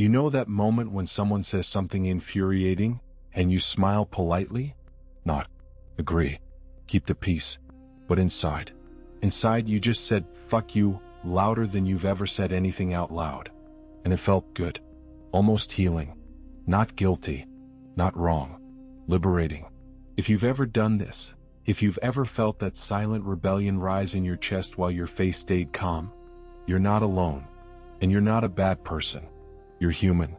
You know that moment when someone says something infuriating, and you smile politely? Not, agree, keep the peace, but inside you just said, fuck you, louder than you've ever said anything out loud. And it felt good, almost healing, not guilty, not wrong, liberating. If you've ever done this, if you've ever felt that silent rebellion rise in your chest while your face stayed calm, you're not alone, and you're not a bad person. You're human.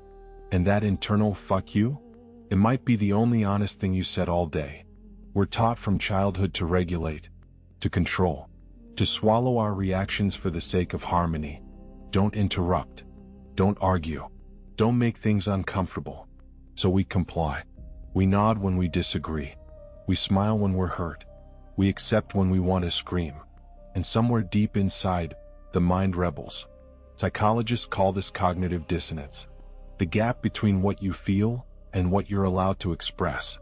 And that internal fuck you, it might be the only honest thing you said all day. We're taught from childhood to regulate, to control, to swallow our reactions for the sake of harmony. Don't interrupt. Don't argue. Don't make things uncomfortable. So we comply. We nod when we disagree. We smile when we're hurt. We accept when we want to scream. And somewhere deep inside, the mind rebels. Psychologists call this cognitive dissonance. The gap between what you feel and what you're allowed to express.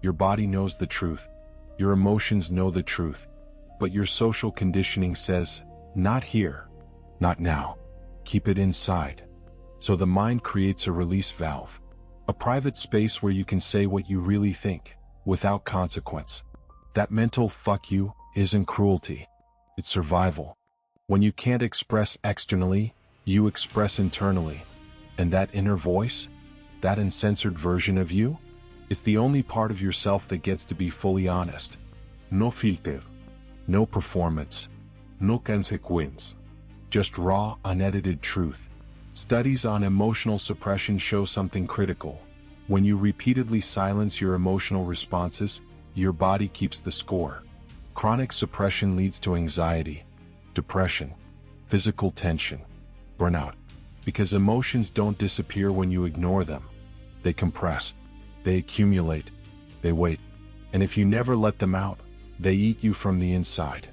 Your body knows the truth. Your emotions know the truth. But your social conditioning says, not here, not now. Keep it inside. So the mind creates a release valve. A private space where you can say what you really think, without consequence. That mental fuck you isn't cruelty. It's survival. When you can't express externally, you express internally. And that inner voice, that uncensored version of you, is the only part of yourself that gets to be fully honest. No filter, no performance, no consequence. Just raw, unedited truth. Studies on emotional suppression show something critical. When you repeatedly silence your emotional responses, your body keeps the score. Chronic suppression leads to anxiety, depression, physical tension, burnout. Because emotions don't disappear when you ignore them. They compress, they accumulate, they wait. And if you never let them out, they eat you from the inside.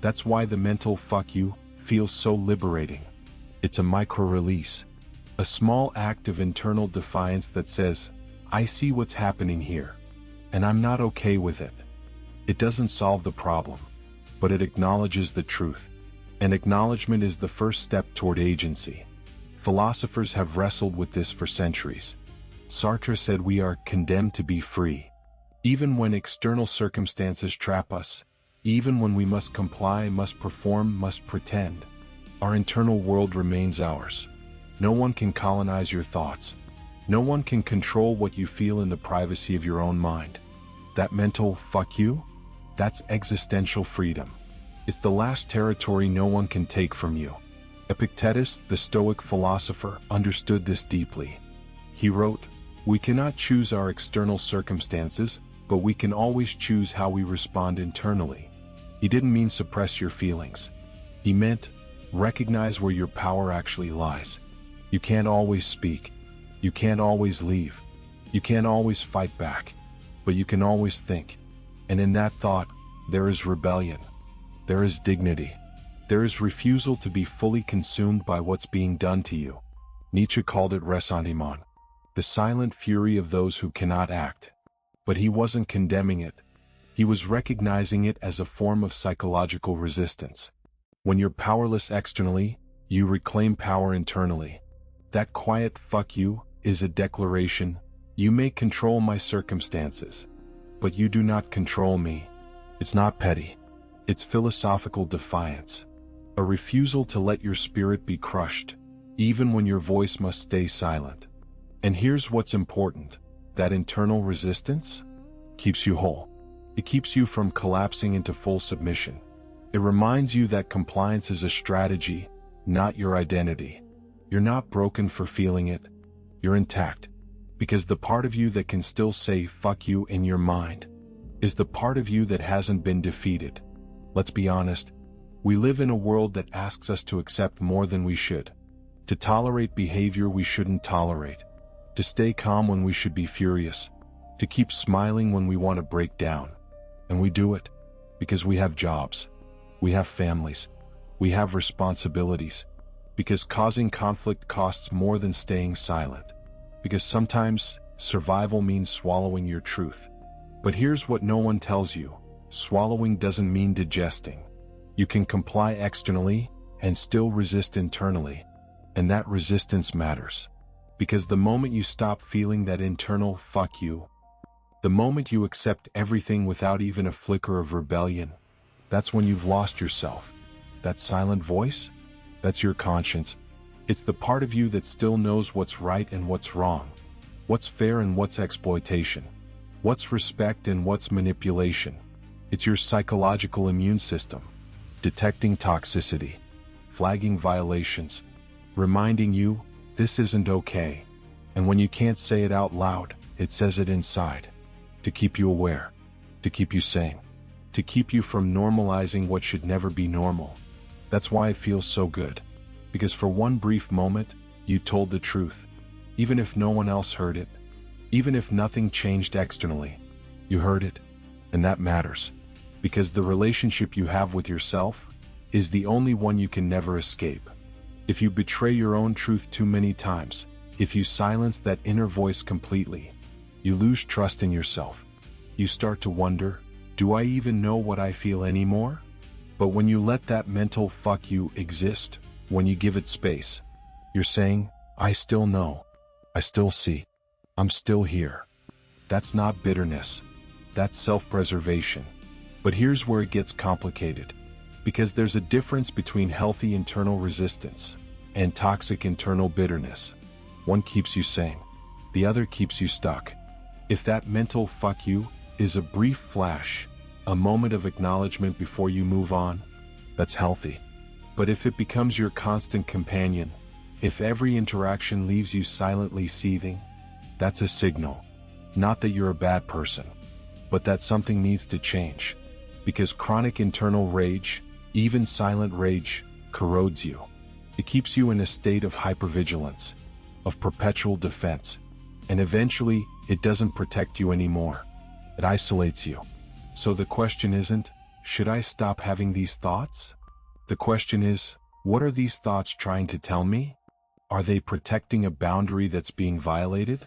That's why the mental fuck you feels so liberating. It's a micro-release, a small act of internal defiance that says, I see what's happening here, and I'm not okay with it. It doesn't solve the problem, but it acknowledges the truth. And acknowledgement is the first step toward agency. Philosophers have wrestled with this for centuries. Sartre said we are condemned to be free. Even when external circumstances trap us, even when we must comply, must perform, must pretend, our internal world remains ours. No one can colonize your thoughts. No one can control what you feel in the privacy of your own mind. That mental fuck you, that's existential freedom. It's the last territory no one can take from you. Epictetus, the Stoic philosopher, understood this deeply. He wrote, "We cannot choose our external circumstances, but we can always choose how we respond internally." He didn't mean suppress your feelings. He meant, recognize where your power actually lies. You can't always speak. You can't always leave. You can't always fight back. But you can always think. And in that thought, there is rebellion. There is dignity. There is refusal to be fully consumed by what's being done to you. Nietzsche called it ressentiment, the silent fury of those who cannot act. But he wasn't condemning it. He was recognizing it as a form of psychological resistance. When you're powerless externally, you reclaim power internally. That quiet fuck you is a declaration. You may control my circumstances, but you do not control me. It's not petty. It's philosophical defiance. A refusal to let your spirit be crushed, even when your voice must stay silent. And here's what's important. That internal resistance keeps you whole. It keeps you from collapsing into full submission. It reminds you that compliance is a strategy, not your identity. You're not broken for feeling it. You're intact. Because the part of you that can still say fuck you in your mind is the part of you that hasn't been defeated. Let's be honest. We live in a world that asks us to accept more than we should. To tolerate behavior we shouldn't tolerate. To stay calm when we should be furious. To keep smiling when we want to break down. And we do it because we have jobs. We have families. We have responsibilities. Because causing conflict costs more than staying silent. Because sometimes survival means swallowing your truth. But here's what no one tells you. Swallowing doesn't mean digesting. You can comply externally and still resist internally. And that resistance matters. Because the moment you stop feeling that internal fuck you, the moment you accept everything without even a flicker of rebellion, that's when you've lost yourself. That silent voice? That's your conscience. It's the part of you that still knows what's right and what's wrong, what's fair and what's exploitation, what's respect and what's manipulation. It's your psychological immune system, detecting toxicity, flagging violations, reminding you this isn't okay. And when you can't say it out loud, it says it inside, to keep you aware, to keep you sane, to keep you from normalizing what should never be normal. That's why it feels so good. Because for one brief moment, you told the truth, even if no one else heard it, even if nothing changed externally, you heard it, and that matters. Because the relationship you have with yourself is the only one you can never escape. If you betray your own truth too many times, if you silence that inner voice completely, you lose trust in yourself. You start to wonder, do I even know what I feel anymore? But when you let that mental fuck you exist, when you give it space, you're saying, I still know, I still see, I'm still here. That's not bitterness, that's self-preservation. But here's where it gets complicated, because there's a difference between healthy internal resistance and toxic internal bitterness. One keeps you sane, the other keeps you stuck. If that mental fuck you is a brief flash, a moment of acknowledgement before you move on, that's healthy. But if it becomes your constant companion, if every interaction leaves you silently seething, that's a signal. Not that you're a bad person, but that something needs to change. Because chronic internal rage, even silent rage, corrodes you. It keeps you in a state of hypervigilance, of perpetual defense, and eventually it doesn't protect you anymore. It isolates you. So the question isn't, should I stop having these thoughts? The question is, what are these thoughts trying to tell me? Are they protecting a boundary that's being violated?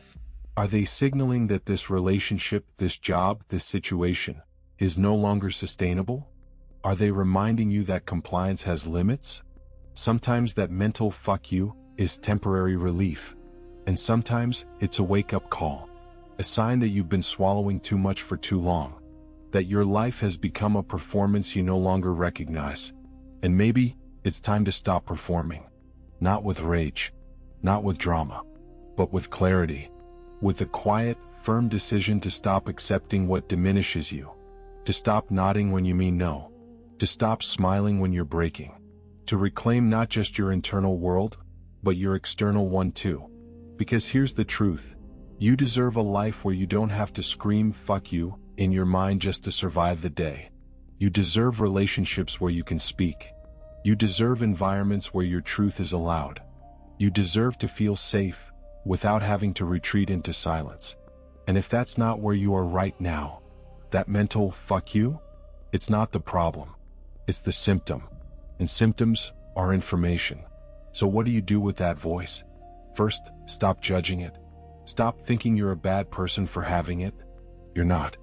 Are they signaling that this relationship, this job, this situation is no longer sustainable? Are they reminding you that compliance has limits? Sometimes that mental fuck you is temporary relief, and sometimes it's a wake-up call, a sign that you've been swallowing too much for too long, that your life has become a performance you no longer recognize. And maybe it's time to stop performing, not with rage, not with drama, but with clarity, with a quiet, firm decision to stop accepting what diminishes you, to stop nodding when you mean no, to stop smiling when you're breaking, to reclaim not just your internal world, but your external one too. Because here's the truth, you deserve a life where you don't have to scream fuck you in your mind just to survive the day. You deserve relationships where you can speak. You deserve environments where your truth is allowed. You deserve to feel safe without having to retreat into silence. And if that's not where you are right now, that mental fuck you, it's not the problem. It's the symptom. And symptoms are information. So what do you do with that voice? First, stop judging it. Stop thinking you're a bad person for having it. You're not.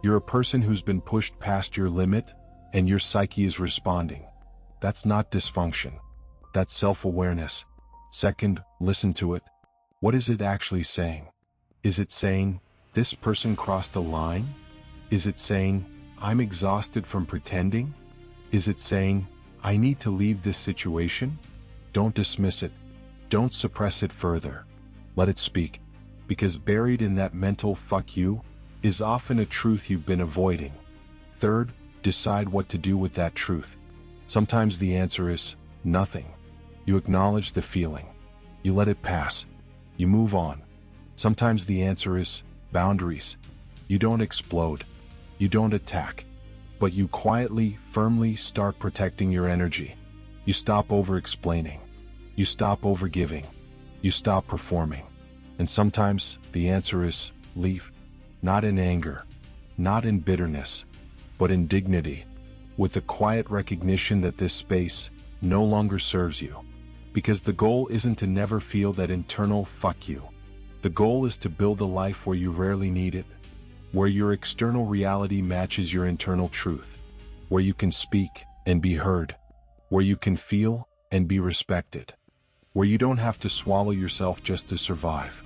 You're a person who's been pushed past your limit, and your psyche is responding. That's not dysfunction. That's self-awareness. Second, listen to it. What is it actually saying? Is it saying, this person crossed a line? Is it saying, I'm exhausted from pretending? Is it saying, I need to leave this situation? Don't dismiss it. Don't suppress it further. Let it speak. Because buried in that mental fuck you is often a truth you've been avoiding. Third, decide what to do with that truth. Sometimes the answer is nothing. You acknowledge the feeling. You let it pass. You move on. Sometimes the answer is boundaries. You don't explode. You don't attack. But you quietly, firmly start protecting your energy. You stop over-explaining. You stop over-giving. You stop performing. And sometimes the answer is leave. Not in anger, not in bitterness, but in dignity, with the quiet recognition that this space no longer serves you. Because the goal isn't to never feel that internal fuck you. The goal is to build a life where you rarely need it, where your external reality matches your internal truth, where you can speak and be heard, where you can feel and be respected. where you don't have to swallow yourself just to survive.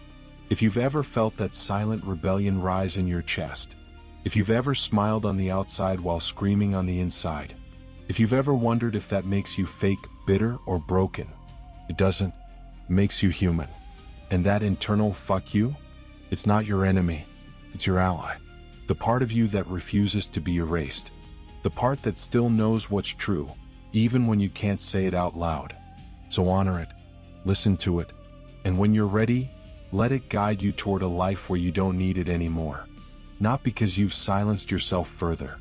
If you've ever felt that silent rebellion rise in your chest, if you've ever smiled on the outside while screaming on the inside, if you've ever wondered if that makes you fake, bitter, or broken, it doesn't. It makes you human. And that internal fuck you, it's not your enemy, it's your ally. The part of you that refuses to be erased. The part that still knows what's true, even when you can't say it out loud. So honor it, listen to it, and when you're ready, let it guide you toward a life where you don't need it anymore. Not because you've silenced yourself further,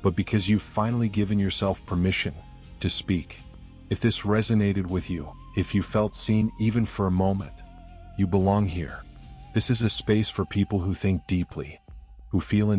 but because you've finally given yourself permission to speak. If this resonated with you, if you felt seen even for a moment, you belong here. This is a space for people who think deeply, who feel